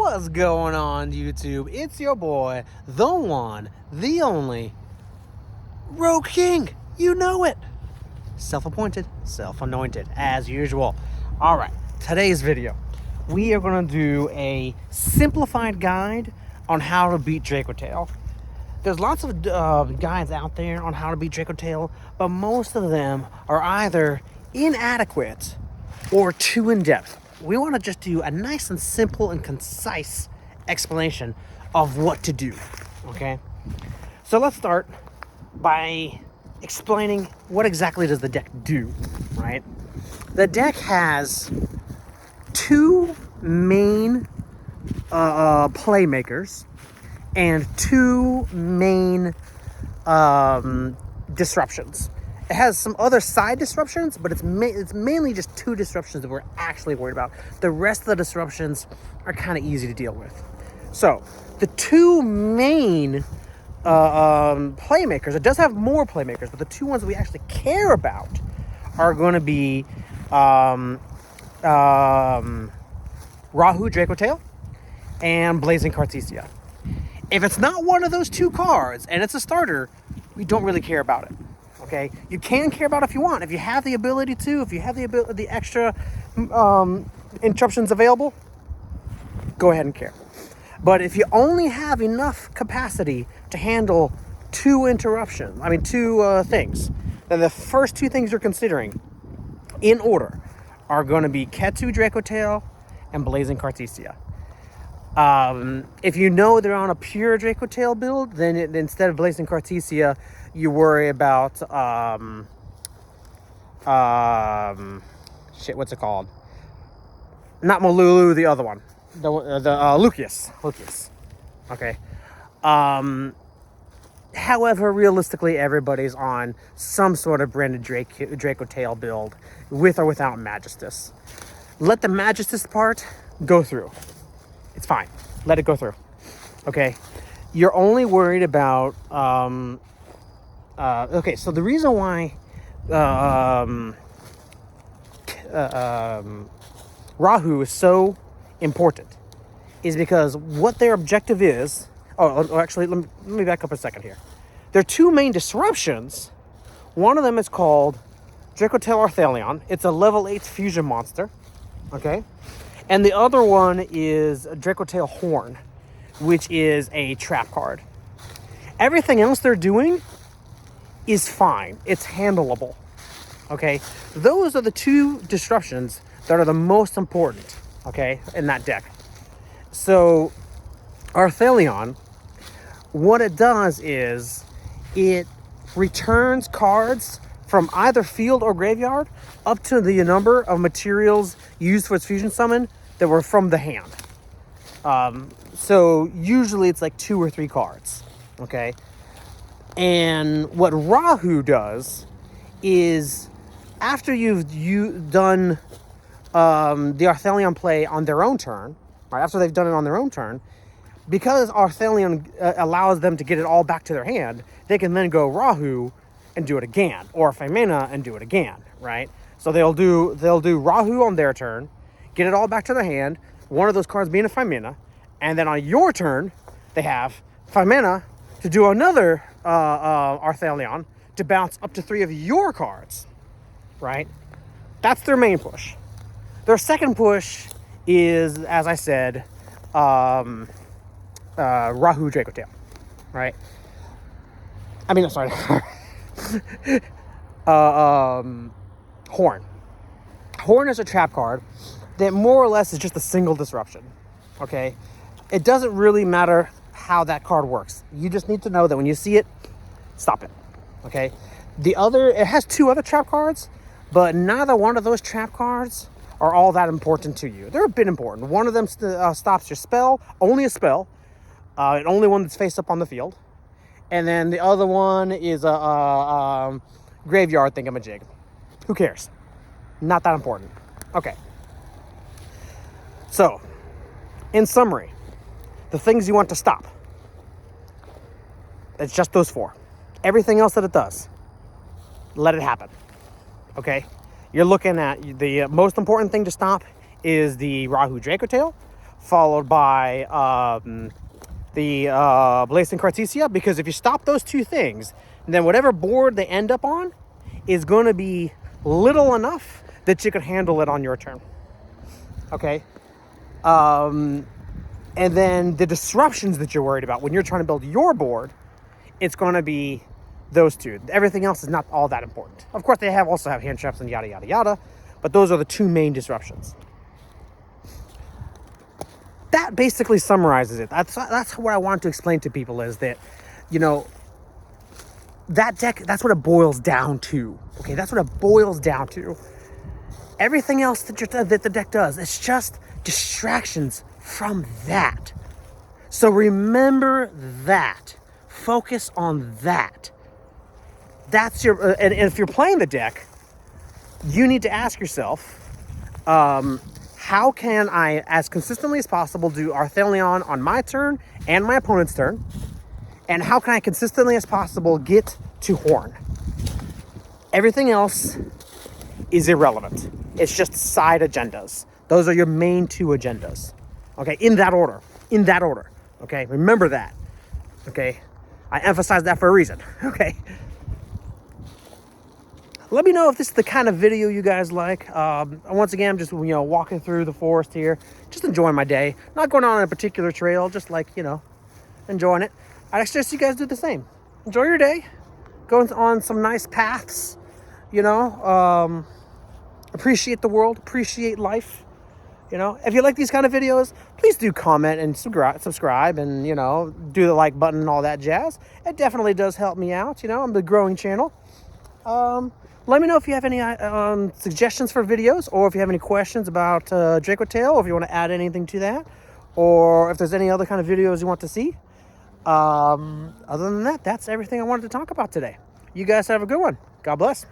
What's going on, YouTube? It's your boy, the one, the only, Rogue King. You know it. Self-appointed, self-anointed, as usual. All right, today's video, we are going to do a simplified guide on how to beat Dracotail. There's lots of guides out there on how to beat Dracotail, but most of them are either inadequate or too in-depth. We want to just do a nice and simple and concise explanation of what to do, okay? So let's start by explaining what exactly does the deck do, right? The deck has two main playmakers and two main disruptions. It has some other side disruptions, but it's mainly just two disruptions that we're actually worried about. The rest of the disruptions are kind of easy to deal with. So the two main playmakers, it does have more playmakers, but the two ones that we actually care about are going to be Rahu Dracotail and Blazing Cartesia. If it's not one of those two cards and it's a starter, we don't really care about it. Okay, you can care about it if you want. If you have the ability to, if you have the extra interruptions available, go ahead and care. But if you only have enough capacity to handle two things, then the first two things you're considering in order are going to be Ketu Dracotail and Blazing Cartesia. If you know they're on a pure Dracotail build, then instead of Blazing Cartesia, you worry about what's it called? Not Malulu, the other one, the Lucius. Okay. However, realistically, everybody's on some sort of branded Dracotail build, with or without Magistus. Let the Magistus part go through. It's fine. Let it go through. Okay. You're only worried about okay, so the reason why Rahu is so important is because what their objective is... actually, let me back up a second here. There are two main disruptions. One of them is called Dracotail Arthelion. It's a level 8 fusion monster. Okay? And the other one is Dracotail Horn, which is a trap card. Everything else they're doing is fine. It's handleable. Okay? Those are the two disruptions that are the most important, okay, in that deck. So, Arthelion, what it does is it returns cards from either field or graveyard up to the number of materials used for its fusion summon that were from the hand. So usually it's like 2 or 3 cards, okay? And what Rahu does is after you've done the Arthelion play on their own turn, right, after they've done it on their own turn, because Arthelion allows them to get it all back to their hand, they can then go Rahu and do it again, or Femena and do it again, right? So they'll do Rahu on their turn, get it all back to their hand, one of those cards being a Femena, and then on your turn, they have Femena to do another Arthelion to bounce up to 3 of your cards, right? That's their main push. Their second push is, as I said, Rahu Dracotail, right? I mean, I'm sorry. Horn. Horn is a trap card that more or less is just a single disruption, okay? It doesn't really matter how that card works. You just need to know that when you see it, stop it, okay? It has 2 other trap cards, but neither one of those trap cards are all that important to you. They're a bit important. One of them stops your spell, only a spell, and only one that's face up on the field. And then the other one is a graveyard thingamajig. Who cares? Not that important. Okay. So, in summary, the things you want to stop. It's just those 4. Everything else that it does, let it happen. Okay? You're looking at the most important thing to stop is the Rahu Dracotail, followed by the Blazing Cartesia, because if you stop those two things, then whatever board they end up on is going to be little enough that you could handle it on your turn. Okay? And then the disruptions that you're worried about when you're trying to build your board, it's going to be those two. Everything else is not all that important. Of course, they also have hand traps and yada, yada, yada, but those are the two main disruptions. That basically summarizes it. That's what I want to explain to people, is that, you know, that deck, that's what it boils down to. Okay, that's what it boils down to. Everything else that the deck does, it's just distractions from that. So remember that. Focus on that. That's your... and if you're playing the deck, you need to ask yourself, how can I, as consistently as possible, do Arthelion on my turn and my opponent's turn? And how can I consistently as possible get to Horn? Everything else is irrelevant. It's just side agendas. Those are your main two agendas. Okay, in that order. In that order. Okay, remember that. Okay, I emphasize that for a reason. Okay. Let me know if this is the kind of video you guys like. Once again, I'm just, you know, walking through the forest here, just enjoying my day. Not going on a particular trail, just like, you know, enjoying it. I suggest you guys do the same. Enjoy your day. Go on some nice paths, you know. Appreciate the world, appreciate life. You know, if you like these kind of videos, please do comment and subscribe and, you know, do the like button and all that jazz. It definitely does help me out. You know, I'm the growing channel. Let me know if you have any suggestions for videos, or if you have any questions about Dracotail, or if you want to add anything to that, or if there's any other kind of videos you want to see. Other than that, that's everything I wanted to talk about today. You guys have a good one. God bless.